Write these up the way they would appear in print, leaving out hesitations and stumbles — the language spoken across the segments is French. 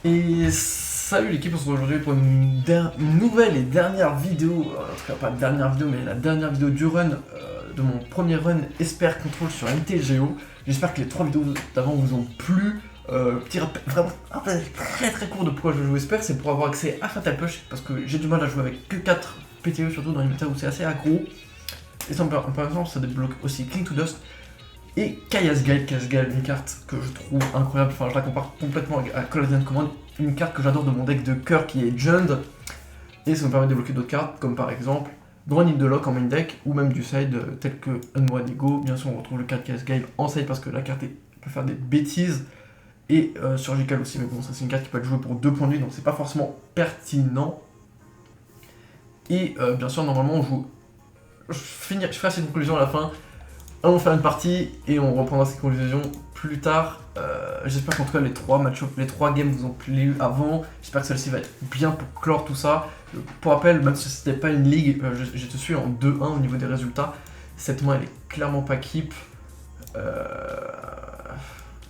Et salut l'équipe, on se retrouve aujourd'hui pour une nouvelle et dernière vidéo, en tout cas pas dernière vidéo, mais la dernière vidéo du run, de mon premier run Esper Control sur MTGO. J'espère que les 3 vidéos d'avant vous ont plu. Petit rappel, vraiment un rappel très court de pourquoi je joue Esper, c'est pour avoir accès à Fatal Push, parce que j'ai du mal à jouer avec que 4 PTE, surtout dans les méta où c'est assez aggro. Et ça, par exemple, ça débloque aussi Cling to Dust. Et Kayas Gale, une carte que je trouve incroyable, enfin je la compare complètement à Call of Duty Command, une carte que j'adore de mon deck de cœur qui est Jund, et ça me permet de débloquer d'autres cartes, comme par exemple Droid de Lock en main deck, ou même du side, tel que Unwad Ego. Bien sûr on retrouve le carte Kayas Gale en side parce que la carte peut faire des bêtises, et Surgical aussi, mais bon ça c'est une carte qui peut être jouée pour 2 points de vie, donc c'est pas forcément pertinent. Et bien sûr normalement on joue, je ferai cette conclusion à la fin. Allons faire une partie et on reprendra cette conclusion plus tard. J'espère qu'en tout cas les 3 match les 3 games vous ont plu avant. J'espère que celle-ci va être bien pour clore tout ça. Pour rappel, même si c'était pas une ligue, je te suis en 2-1 au niveau des résultats. Cette main elle est clairement pas keep.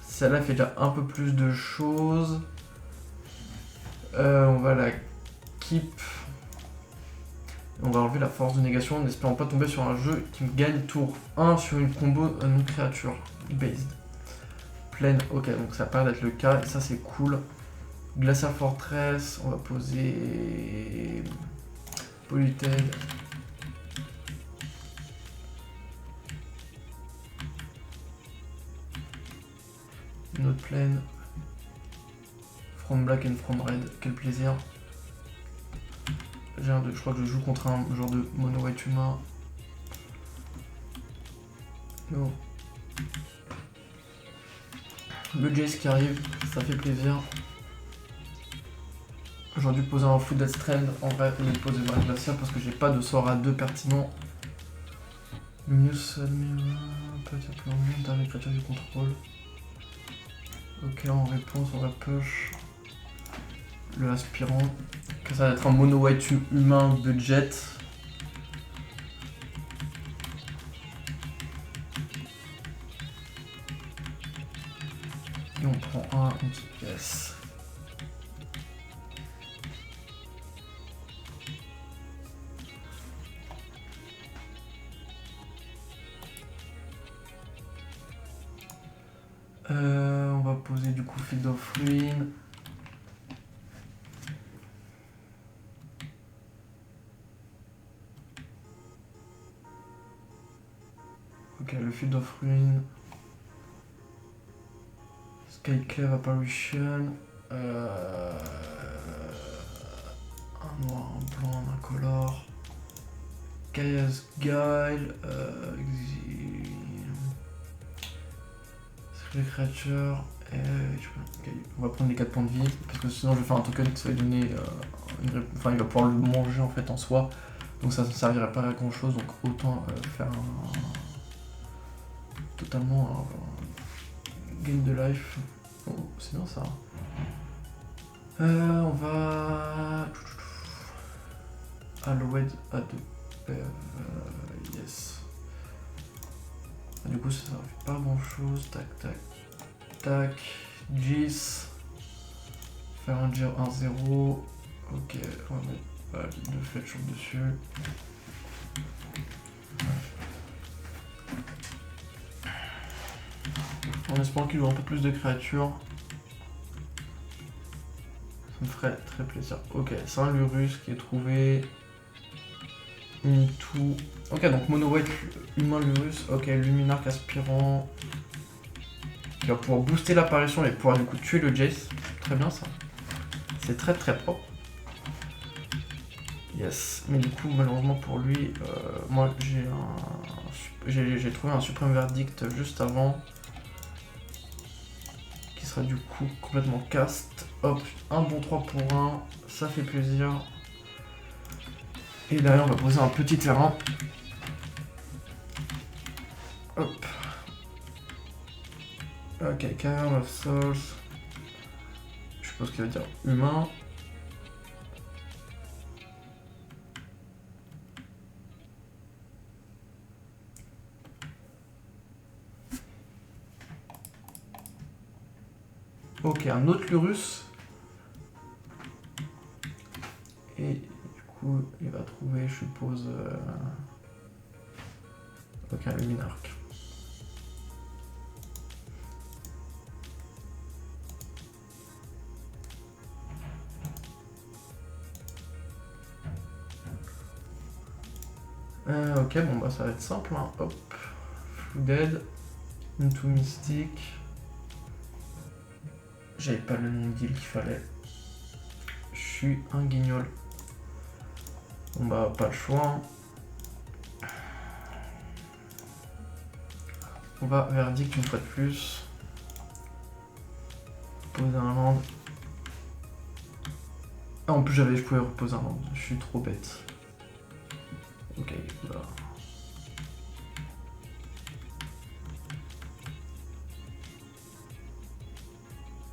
Celle-là fait déjà un peu plus de choses. On va la keep. On va enlever la force de négation en espérant pas tomber sur un jeu qui me gagne tour 1 sur une combo non créature based. Plaine, ok, donc ça paraît d'être le cas, et ça c'est cool. Glacial Fortress, on va poser Polluted. Une autre plaine. From Black and From Red, quel plaisir. Je crois que je joue contre un genre de mono white humain. Non. Le Jace qui arrive, ça fait plaisir. J'aurais dû poser un Foot Death Strand, en vrai, au lieu de poser dans la glaciale parce que j'ai pas de sort à 2 pertinent. Luminous, peut-être plus en dans les créatures du contrôle. Ok, en réponse, on va push le aspirant. Que ça va être un mono white humain budget. Et on prend une petite pièce. On va poser du coup Field of Ruin. Ok, le Field of Ruin. Skyclave Apparition. Un noir, un blanc, un incolore. Chaos Guile. Secret Creature. Okay. On va prendre les 4 points de vie parce que sinon je vais faire un token qui va lui donner enfin il va pouvoir le manger en fait en soi, donc ça ne servirait pas à grand chose, donc autant faire totalement un gain de life. Oh, c'est bien ça. On va Aloued à 2. Yes. Du coup ça fait pas grand chose. Tac. Gis. Faire un gir 1-0. Ok, on va mettre deux flèches dessus. En espérant qu'il joue un peu plus de créatures. Ça me ferait très plaisir. Ok, c'est un Lurus qui est trouvé. Tout. Ok, donc mono white humain Lurus. Ok, Luminarch aspirant. Qui va pouvoir booster l'apparition et pouvoir du coup tuer le Jace. Très bien ça. C'est très propre. Yes, mais du coup malheureusement pour lui, moi j'ai trouvé un suprême verdict juste avant. Qui sera du coup complètement cast. Hop, un bon 3 pour 1, ça fait plaisir. Et derrière on va poser un petit terrain. Hop. Ok, Cavern of Souls. Je suppose qu'il va dire humain. Ok, un autre Lurus. Et du coup, il va trouver, je suppose, aucun luminarque. Ok, bon bah ça va être simple, hein. Hop, Flooded, Into Mystic. J'avais pas le nom de deal qu'il fallait. Je suis un guignol. Bon bah pas le choix. Hein. On va verdict une fois de plus. Poser un land. Ah en plus je pouvais reposer un land, je suis trop bête. Ok, bah.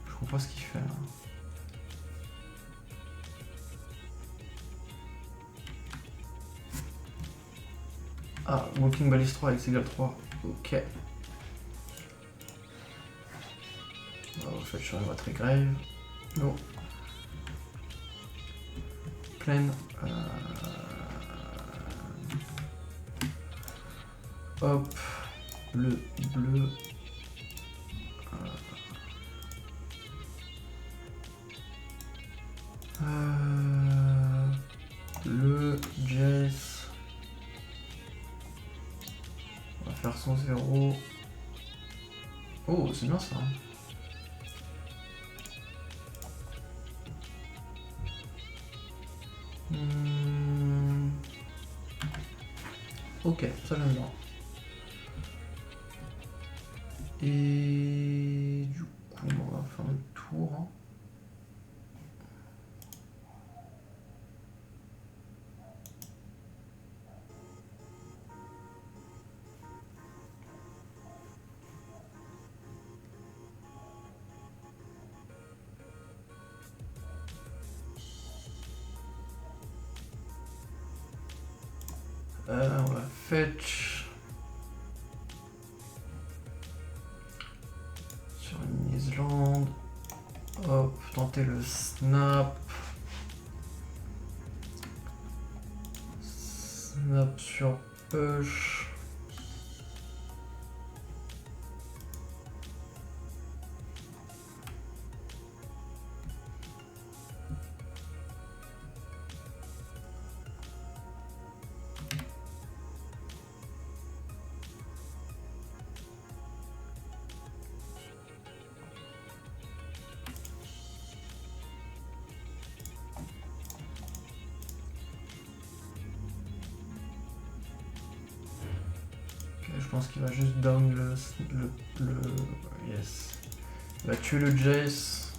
Je comprends pas ce qu'il fait là. Ah, Walking Ballis 3 avec égal 3. Ok. En fait, je suis arrivé à très grave. Non. Pleine. Hop. Bleu, bleu. Le Jace. On va faire son 0. Oh, c'est bien ça. Ok, ça j'aime bien. Et du coup, on va faire un tour. Hein. On va fetch sur une Islande. Hop, tenter le snap. Snap sur push. Je pense qu'il va juste down le yes. Il va tuer le Jace.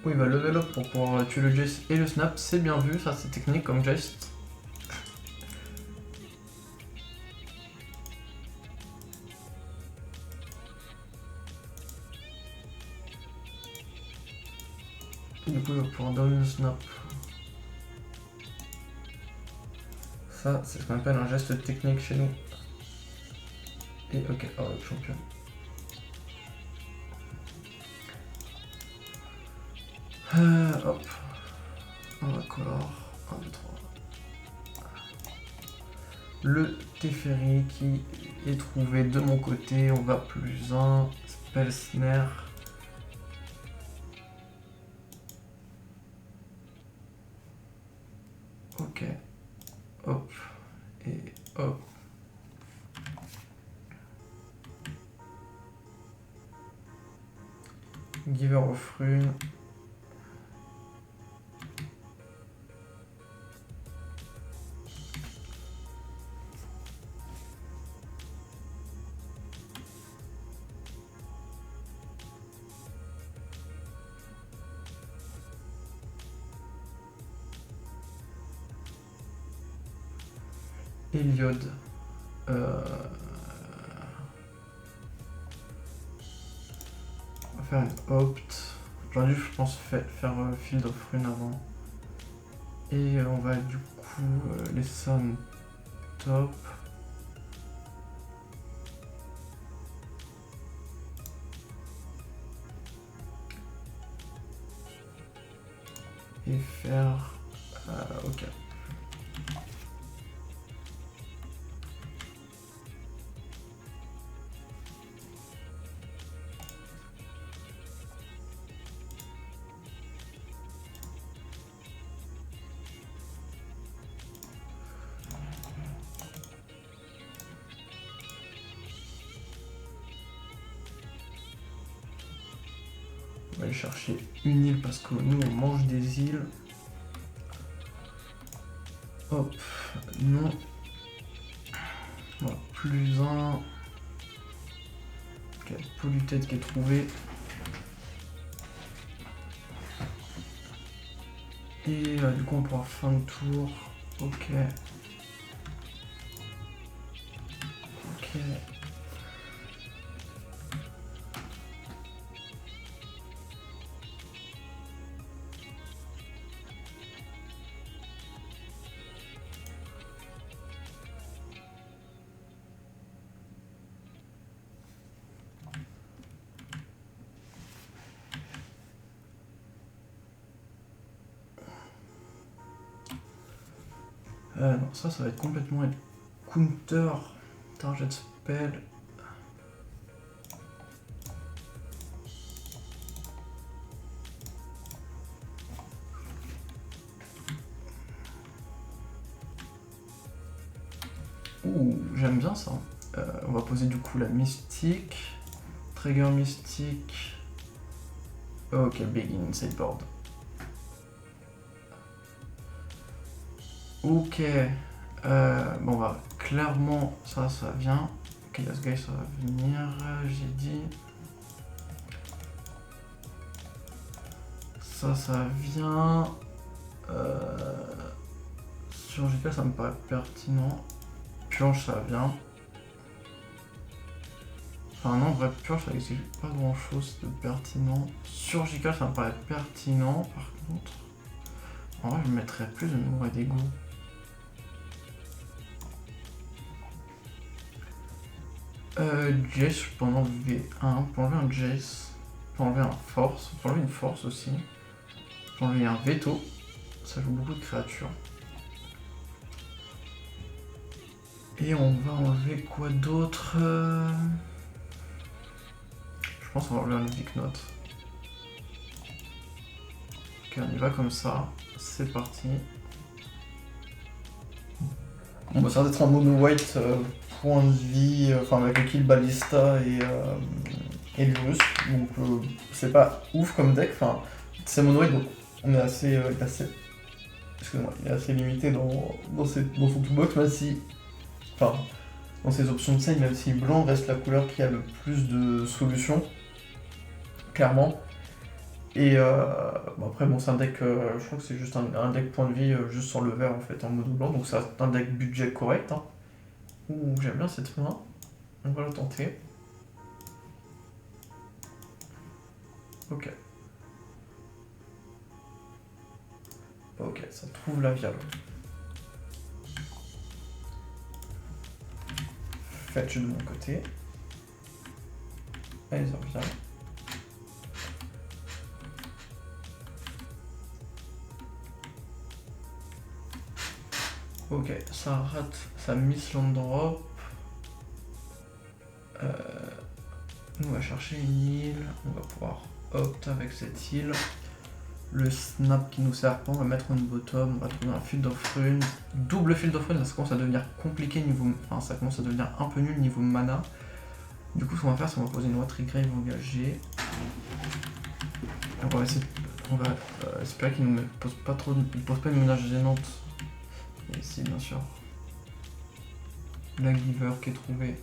Oui, il va level up pour pouvoir tuer le Jace et le snap. C'est bien vu, ça c'est technique comme geste. Du coup, il va pouvoir down le snap. Ça, c'est ce qu'on appelle un geste technique chez nous. Et ok, oh, le champion. Hop. On va color. 1, 2, 3. Le Teferi qui est trouvé de mon côté. On va plus 1. Spell Snare. Ok. Hop. Et hop. Giver of Rune. Eliod. On va faire une opt. J'aurais dû, je pense, faire Field of Rune avant. Et on va du coup les Sun top. et faire... ok. On va aller chercher une île parce que nous on mange des îles. Hop, non. Voilà, plus un. Ok, polluted qui est trouvé. Et du coup on pourra fin de tour. Ok. Ok. Non, ça va être complètement être counter target spell. Ouh, j'aime bien ça. On va poser du coup la mystique. Trigger mystique. Ok, begin sideboard. Ok. Bon, bah, clairement, ça vient. Chaos Guy, ça va venir, j'ai dit. Ça vient. Surgical, ça me paraît pertinent. Purge, ça vient. Enfin, non, en vrai, Purge, ça exige pas grand chose de pertinent. Surgical, ça me paraît pertinent, par contre. En vrai, je mettrais plus de nourrir d'égout. Jace, je peux en enlever un. Je peux enlever un Jace. Je peux enlever un Force. Je peux enlever une Force aussi. Je peux enlever un Veto. Ça joue beaucoup de créatures. Et on va enlever quoi d'autre Je pense qu'on va enlever un Epic Note. Ok, on y va comme ça. C'est parti. Bon, bah, ça va être un mono white point de vie, enfin avec le kill Ballista et Lurus. Donc c'est pas ouf comme deck. Enfin, c'est mono white, donc on est assez, excusez-moi, il est assez limité dans son toolbox, même si, enfin, dans ses options de save, même si blanc reste la couleur qui a le plus de solutions, clairement. Et bon, après, bon, c'est un deck, je crois que c'est juste un deck point de vie juste sur le vert en fait, en mode blanc, donc c'est un deck budget correct. Hein. Ouh, j'aime bien cette main, on va la tenter. Ok. Ok, ça trouve la viale. Fetch de mon côté. Allez, ça revient. Ok, ça rate sa Miss Land Drop. Nous, on va chercher une île. On va pouvoir opt avec cette île. Le snap qui nous sert pas, on va mettre une bottom. On va trouver un Field of Runes. Double Field of Runes, ça commence à devenir compliqué niveau. Enfin, ça commence à devenir un peu nul niveau mana. Du coup, ce qu'on va faire, c'est qu'on va poser une Watery Grave engagée. On va essayer. On va espérer qu'il ne pose pas trop. Il pose pas une menace gênante. Et ici, bien sûr. La Giver qui est trouvée.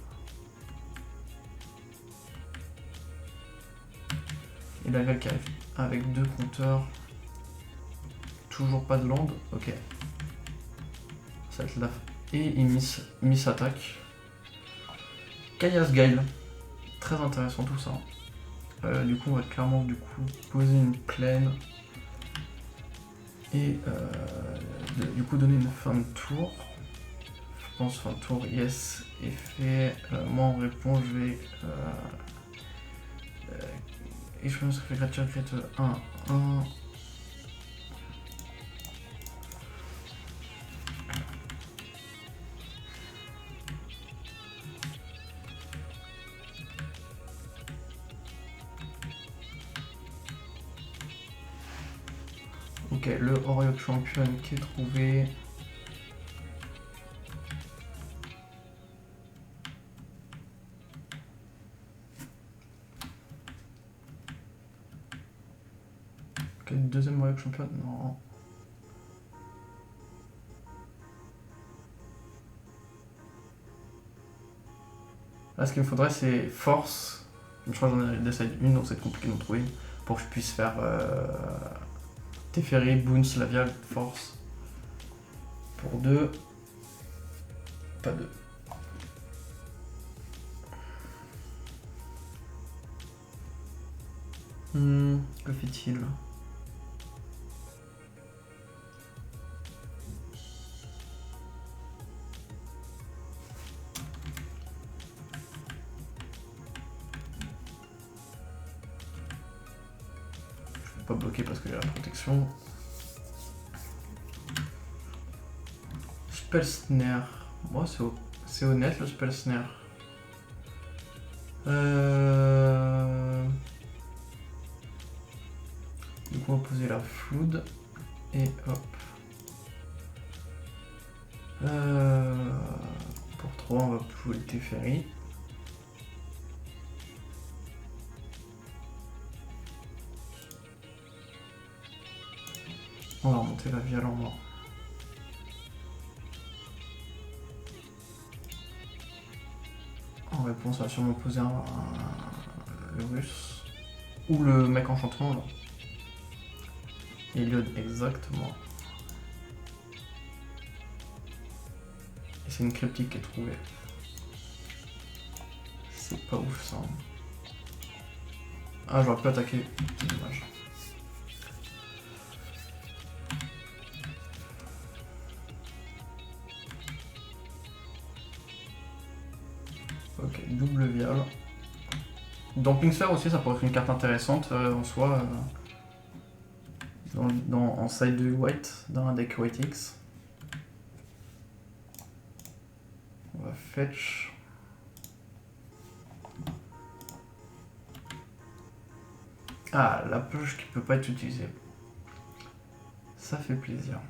Et la Val qui arrive avec deux compteurs. Toujours pas de land. Ok. Ça va être là. Et il miss attaque. Chaos Gale. Très intéressant tout ça. Du coup, on va clairement poser une plaine. Et du coup, donner une fin de tour. Je pense fin de tour, yes, est fait. Moi, en réponse, je vais. Et je pense que je vais créature 1, 1. Ok, le Oreo Champion qui est trouvé. Ok, deuxième Oreo Champion, non. Là, ce qu'il me faudrait, c'est Force. Je crois que j'en ai décidé une, donc c'est compliqué d'en trouver une. Pour que je puisse faire Teferi, Boons, Lavial, Force. Pour 2. Pas 2. Que fait-il? Pas bloqué parce que j'ai la protection. Spell Snare. Moi, c'est honnête le Spell Snare. Du coup, on va poser la Flood. Et hop. Pour 3, on va jouer le Teferi. On va remonter la Vial en mort. En réponse, on va sûrement poser le russe. Ou le mec enchantement là. Eliod, exactement. Et c'est une cryptique qui est trouvée. C'est pas ouf ça. Ah, j'aurais pu attaquer. C'est dommage. Ok, double vial. Dumping Sphere aussi, ça pourrait être une carte intéressante en soi. En side de white, dans un deck White X. On va fetch. Ah, la pioche qui peut pas être utilisée. Ça fait plaisir.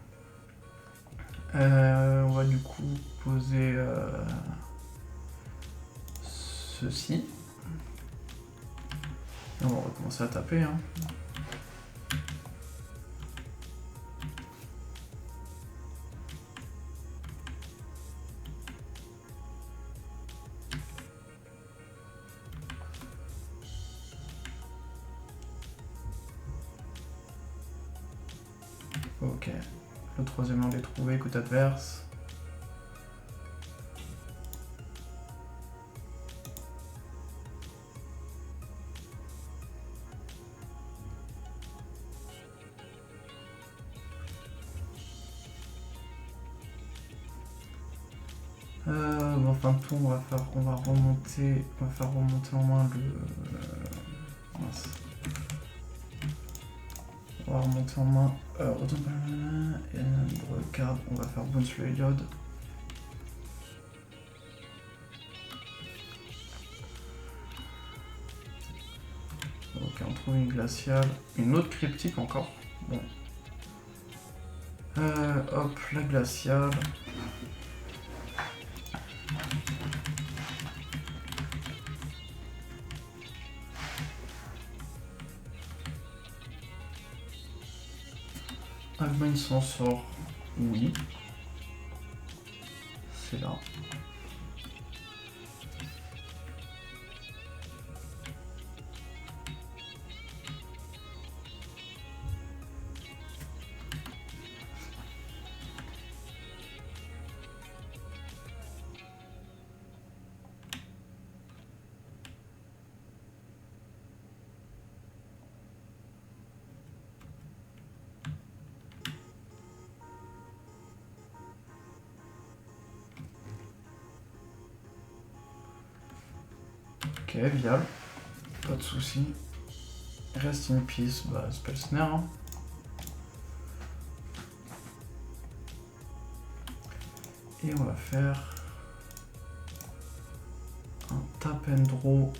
On va du coup poser ceci. Et on va recommencer à taper. Hein. Ok, le troisième on l'a trouvé, côté adverse. En fin de tour, on va faire remonter en main le. Mince. On va remonter en main. Et card, on va faire Bones le Eliod. Ok, on trouve une glaciale. Une autre cryptique encore. Bon. Hop, la glaciale. Agman s'en sort. Oui. C'est là. Ok, viable. Pas de soucis. Reste in peace, bah Spell Snare. Hein. Et on va faire un tap and draw.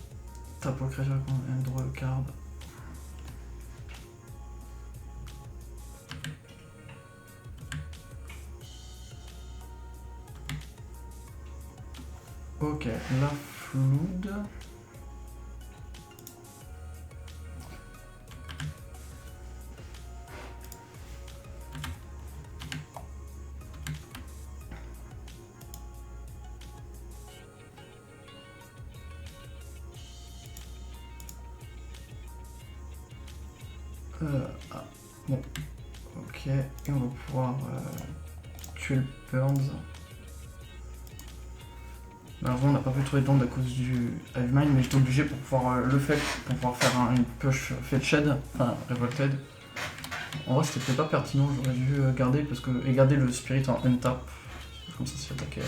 Tap au créature and draw a card. Ok, la floude. Ah, bon, ok, et on va pouvoir tuer le Burns. Malheureusement, on n'a pas pu trouver de land à cause du Hive Mind, mais j'étais obligé pour pouvoir le faire, pour pouvoir faire une push Fetched, enfin Revolted. En vrai, c'était peut-être pas pertinent, j'aurais dû garder, parce que, et garder le Spirit en untap, comme ça c'est attaqué.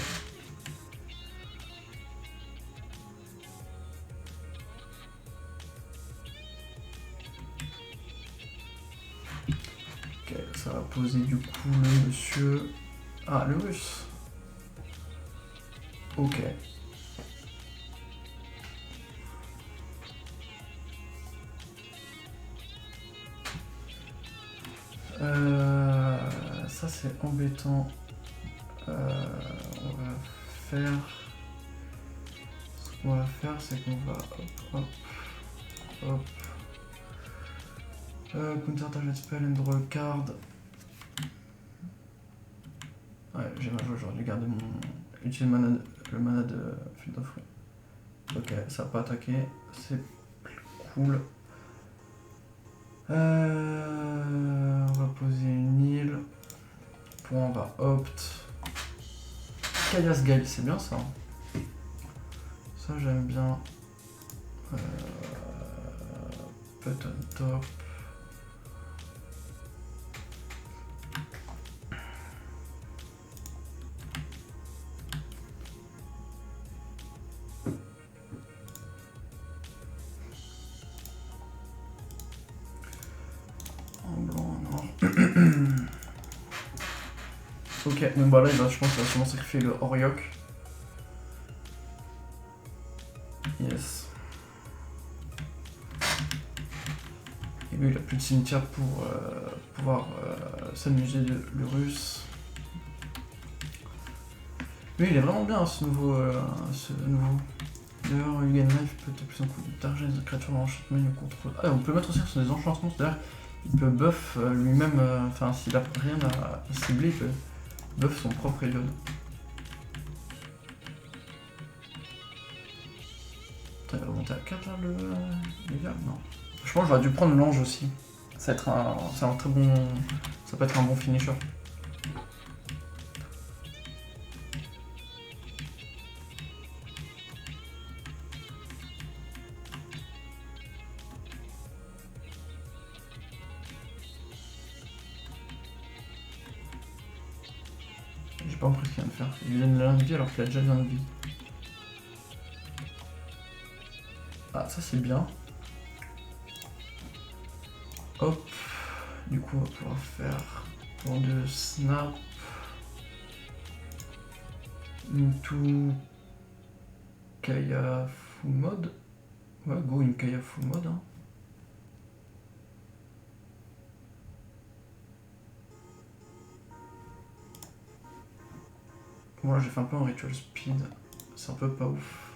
Ok, ça va poser du coup le monsieur... Ah, le russe. Ok. Ça c'est embêtant. On va faire... Ce qu'on va faire, c'est qu'on va... Hop, hop, hop. Counter target spell and draw a card. Ouais, j'ai mal joué, j'aurais dû garder mon... Utiliser le mana de Field of Wind. Ok, ça n'a pas attaqué, c'est cool. On va poser une île. Pour on va opt. Kaias Gale, c'est bien ça. Ça j'aime bien. Put on top. En blanc, non. Ok, donc bah là je pense qu'il va sûrement sacrifier le Oriok. Yes. Et lui il a plus de cimetière pour pouvoir s'amuser le russe. Lui il est vraiment bien ce nouveau. D'ailleurs, you gain life peut être plus un coup d'argent des créatures d'enchantement ou contrôle. Ah, on peut mettre aussi sur des enchantements, c'est-à-dire il peut buff lui-même, enfin s'il a rien à cibler, il peut buff son propre reload. Attends, il va monter à 4 là le gars? Non. Je pense que j'aurais dû prendre l'ange aussi. Ça va être un très bon. Ça peut être un bon finisher. J'ai pas compris ce qu'il vient de faire. Il lui donne l'un de vie alors qu'il a déjà 1 de vie. Ah, ça c'est bien. Hop. Du coup, on va pouvoir faire pour 2 snap. Into Kaya full mode. Ouais, go une Kaya full mode. Hein. Moi j'ai fait un peu un ritual speed. C'est un peu pas ouf.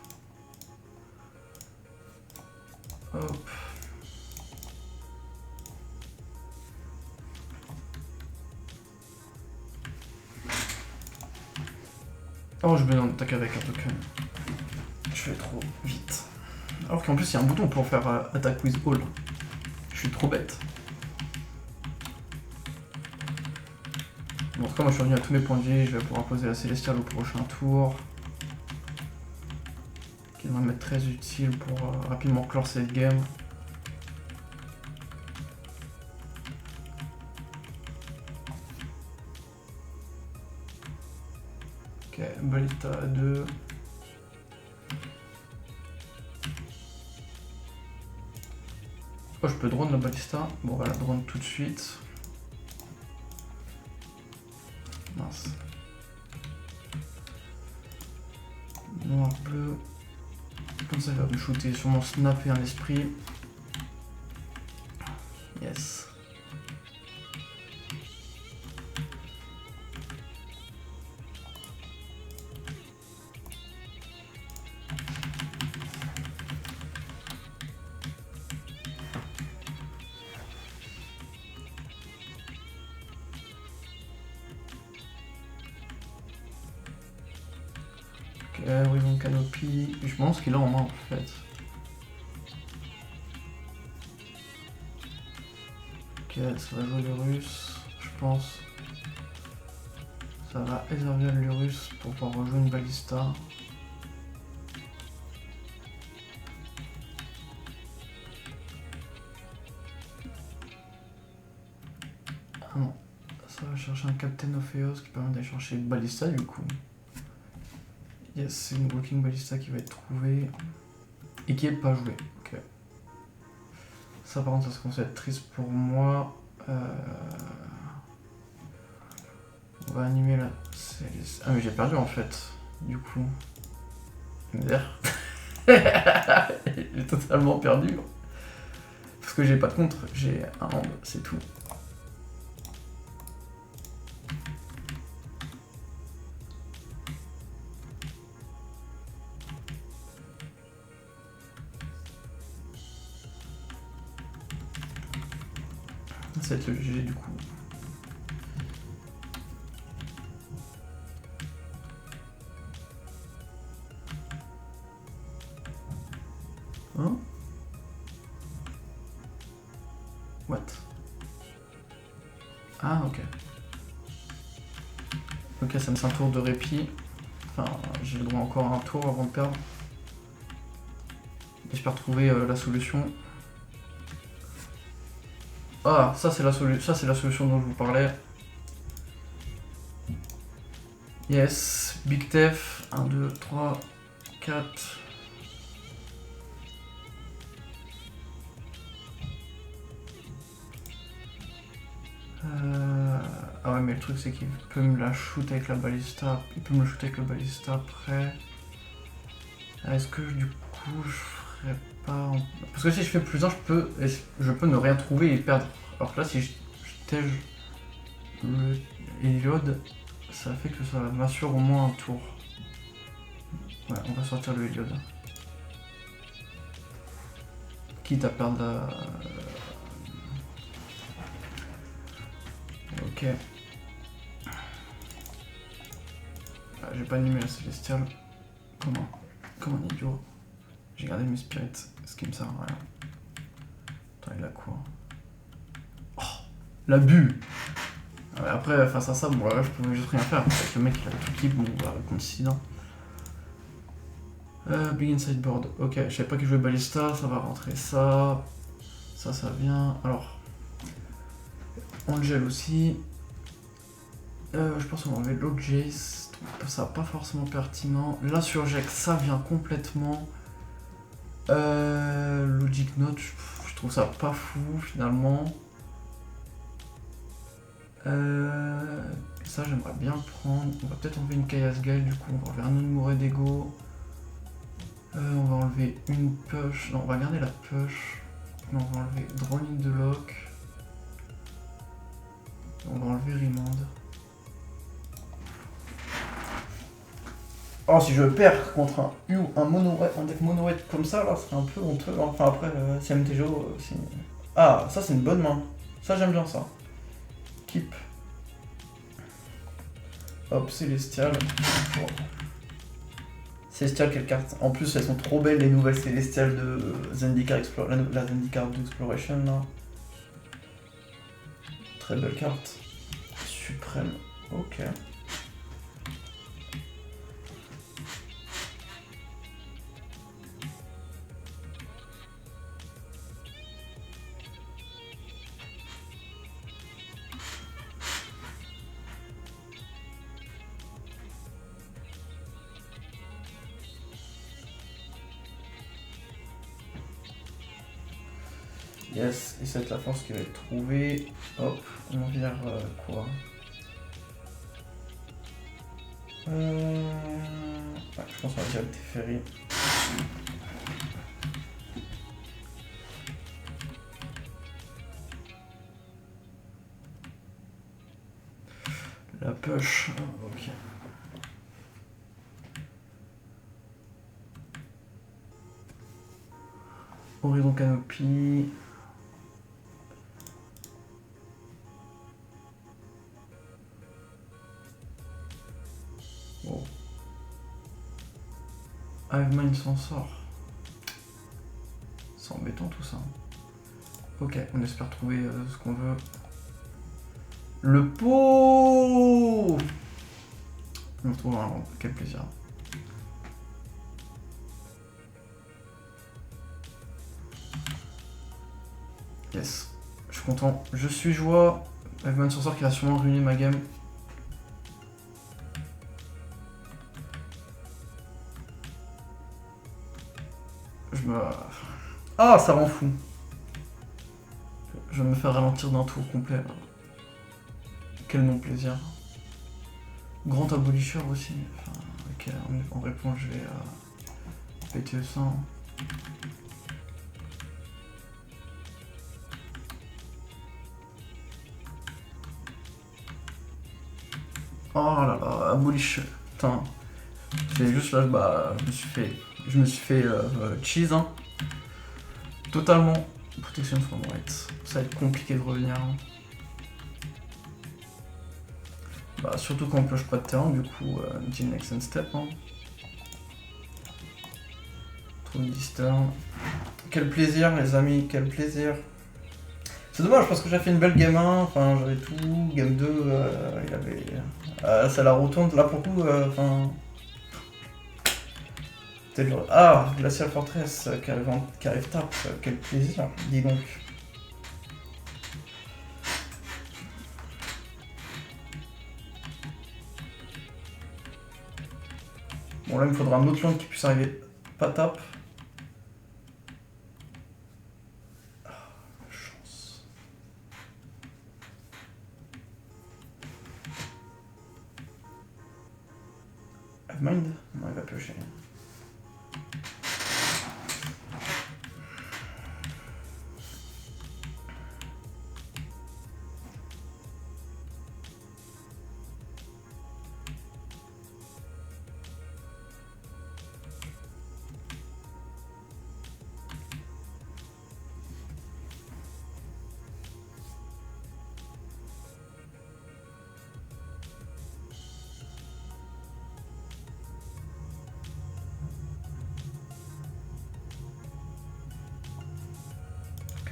Hop. Oh, je vais en attaquer avec un token. Je vais trop vite. Alors qu'en plus, il y a un bouton pour faire attack with all. Je suis trop bête. Bon, en tout cas, moi je suis revenu à tous mes points de vie. Je vais pouvoir poser la Célestiale au prochain tour. Qui va m'être très utile pour rapidement clore cette game. Ok, Ballista à 2. Oh, je peux drone la Ballista. Bon, on va la drone tout de suite. Mince. Noir, bleu. Comme ça, il va me shooter sur mon snap et un esprit. Yes. Horizon Canopy. Je pense qu'il a en main en fait. Ok, ça va jouer les Russes, je pense. Ça va Ezreal les Russes pour pouvoir rejouer une Ballista. Ah non, ça va chercher un Captain of Eos qui permet d'aller chercher une Ballista du coup. Yes, c'est une Walking Ballista qui va être trouvée et qui est pas jouée. Ok. Ça par contre ça commence à être triste pour moi. On va animer là. Ah mais j'ai perdu en fait. Du coup. Merde. J'ai totalement perdu. Parce que j'ai pas de contre, j'ai un hand, c'est tout. Ça va être le GG du coup. Hein? What? Ah ok. Ok, ça me fait un tour de répit. Enfin, j'ai le droit encore à un tour avant de perdre. J'espère trouver la solution. Ah, ça c'est la solution dont je vous parlais. Yes, Big Tef, 1, 2, 3, 4. Ah ouais, mais le truc c'est qu'il peut me la shoot avec la balista. Il peut me la shoot avec le balista après. Est-ce que du coup je ferais pas. Parce que si je fais plus 1, je peux ne rien trouver et perdre. Alors que là, si je tège le Heliod, ça fait que ça m'assure au moins un tour. Ouais, on va sortir le Heliod. Quitte à perdre la. Ok. Ah, j'ai pas animé la célestiale. Comme un idiot. J'ai gardé mes spirits, ce qui me sert à rien. Attends, il a quoi? Oh, l'abus! Après, face à ça, bon là, je pouvais juste rien faire. Avec le mec, il a tout type, bon, bah, contre Sidon. Big Inside Board. Ok, je savais pas qu'il jouait Ballista, ça va rentrer ça. Ça vient. Alors. Angel aussi. Je pense qu'on va enlever l'autre Jace. Ça pas forcément pertinent. L'insurgect, ça vient complètement. Logic Note, je trouve ça pas fou finalement. Ça j'aimerais bien prendre. On va peut-être enlever une Chaos Gale du coup. On va enlever un autre Mouret d'Ego. On va enlever une push. Non, on va garder la push. On va enlever Droning de Lock. On va enlever Remand. Oh, si je perds contre un deck mono-red comme ça, là, c'est un peu honteux. Enfin, après, c'est MTGO. Ah, ça, c'est une bonne main. Ça, j'aime bien ça. Keep. Hop, Célestial. Oh. Célestial, quelle carte. En plus, elles sont trop belles, les nouvelles Célestiales de Zendikar la Zendikar d'Exploration, là. Très belle carte. Suprême. Ok. Yes, et ça va être la force qui va être trouvée. Hop, on vire quoi? Ouais, je pense qu'on va virer le Teferi. La push, ok. Horizon Canopy. Bon. Hivemind s'en sort. C'est embêtant tout ça. Ok, on espère trouver ce qu'on veut. Le pot. On retrouve un... Quel plaisir. Yes. Je suis content. Je suis joie. Hivemind s'en sort qui va sûrement ruiner ma game. Je me... Ah, ça rend fou. Je vais me faire ralentir d'un tour complet. Quel non-plaisir. Grand Abolisher aussi. Enfin, ok, en réponse, je vais péter ça. Oh là là, Abolisher. Putain. C'est juste là, bah, je me suis fait cheese, hein. Totalement. Protection from right. Ça va être compliqué de revenir. Hein. Bah, surtout quand on pioche pas de terrain, du coup, dit next step. Hein. Trop de disturb. Quel plaisir, les amis, quel plaisir. C'est dommage parce que j'ai fait une belle game 1, enfin j'avais tout, game 2, il avait... ça la retourne, là pour le coup, enfin... Ah, Glacial Fortress qui arrive tap, quel plaisir, dis donc. Bon là il me faudra un autre land qui puisse arriver pas tap. Chance. Hivemind? Non, il va piocher.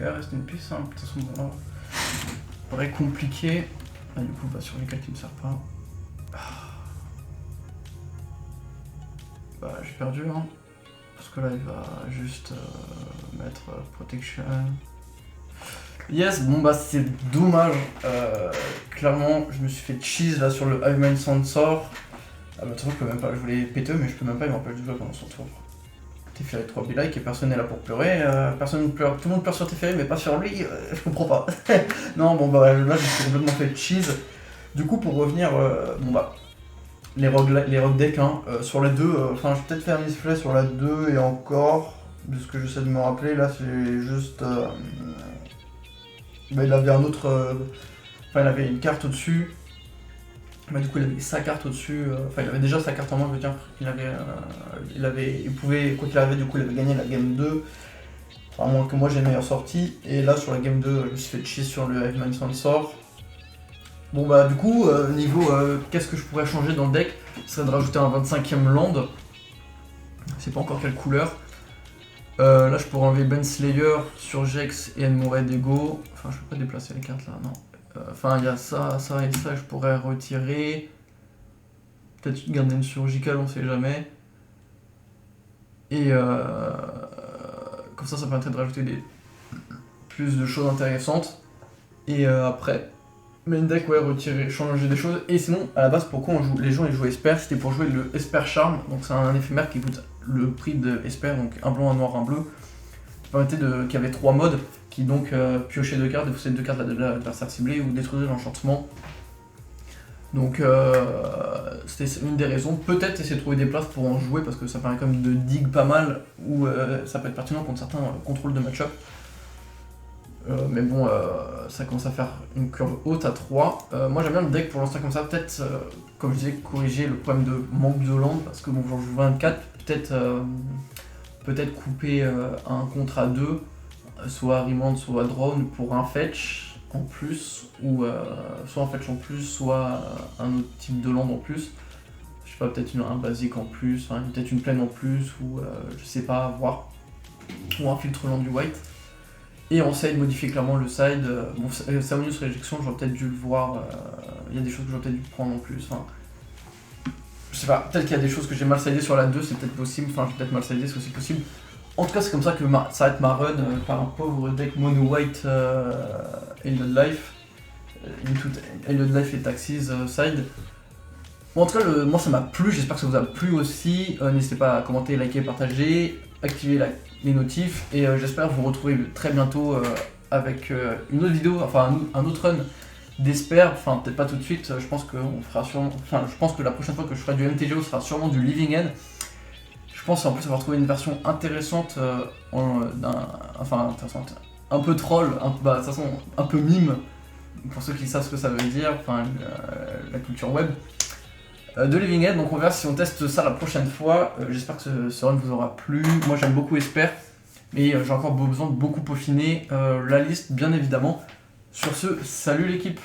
Reste une piste simple, de toute façon bon là, paraît compliqué. Ah, du coup on va sur les 4 qui ne servent pas. Bah j'ai perdu hein. Parce que là il va juste mettre protection. Yes, bon bah c'est dommage. Clairement je me suis fait cheese là sur le Hivemind Sensor. Ah bah de toute façon je peux même pas, je voulais péter mais je peux même pas, il m'empêche de jouer pendant son tour. Teferi 3 be-like et personne n'est là pour pleurer, personne ne pleure, tout le monde pleure sur Teferi mais pas sur lui, je comprends pas. Non bon bah là je suis complètement fait cheese. Du coup pour revenir, bon bah les rogue decks hein, sur la 2, enfin je vais peut-être faire un misplay sur la 2 et encore, de ce que j'essaie de me rappeler là c'est juste... bah, il avait un autre... enfin il avait une carte au-dessus. Bah, du coup il avait sa carte au-dessus, enfin il avait déjà sa carte en main, je veux dire, il pouvait, quoi qu'il avait, du coup il avait gagné la game 2, enfin à moins que moi j'ai une meilleure sortie, et là sur la game 2 je me suis fait cheese sur le Hivemind Sensor. Bon bah du coup, niveau qu'est-ce que je pourrais changer dans le deck, ce serait de rajouter un 25ème land, c'est pas encore quelle couleur. Là je pourrais enlever Ben Slayer, Surgex et Enmored Ego, enfin je peux pas déplacer les cartes là, non. Enfin, il y a ça, ça et ça, je pourrais retirer. Peut-être garder une surgicale, on sait jamais. Et comme ça permettrait de rajouter plus de choses intéressantes. Et après, main deck, ouais, retirer, changer des choses. Et sinon, à la base, pourquoi les gens ils jouaient Esper, c'était pour jouer le Esper Charm. Donc c'est un éphémère qui coûte le prix de Esper, donc un blanc, un noir, un bleu. Qui permettait qui avait 3 modes. Qui donc piochait 2 cartes, défausser 2 cartes de l'adversaire ciblé ou détruisait l'enchantement. Donc c'était une des raisons. Peut-être essayer de trouver des places pour en jouer parce que ça permet quand même de dig pas mal ou ça peut être pertinent contre certains contrôles de match-up. Mais bon, ça commence à faire une curve haute à 3. Moi j'aime bien le deck pour l'instant comme ça. Peut-être, comme je disais, corriger le problème de manque de land parce que bon, j'en joue 24. Peut-être couper un contre à 2. Soit Remand, soit Drone pour un fetch en plus, ou soit un fetch en plus, soit un autre type de land en plus. je sais pas, peut-être un basique en plus, enfin, peut-être une plaine en plus, ou je sais pas, voir, ou un filtre lent du white. Et en side, modifier clairement le side. Bon, Saonius réjection, j'aurais peut-être dû le voir, il y a des choses que j'aurais peut-être dû prendre en plus. Enfin, je sais pas, peut-être qu'il y a des choses que j'ai mal sidé sur la 2, c'est peut-être possible, enfin j'ai peut-être mal sidé, c'est aussi possible. En tout cas, c'est comme ça que ça va être ma run par un pauvre deck mono white Alien Life. Alien Life et Taxis side. Bon, en tout cas, moi ça m'a plu, j'espère que ça vous a plu aussi. N'hésitez pas à commenter, liker, partager, activer les notifs. Et j'espère vous retrouver très bientôt avec une autre vidéo, enfin un autre run d'Esper. Enfin, peut-être pas tout de suite, je pense qu'on fera sûrement. Enfin, je pense que la prochaine fois que je ferai du MTGO sera sûrement du Living End. Je pense en plus avoir trouvé une version intéressante, intéressante, un peu troll, de toute façon un peu mime, pour ceux qui savent ce que ça veut dire, enfin la culture web, de Living End. Donc on verra si on teste ça la prochaine fois. J'espère que ce run vous aura plu. Moi j'aime beaucoup Esper, mais j'ai encore besoin de beaucoup peaufiner la liste bien évidemment. Sur ce, salut l'équipe!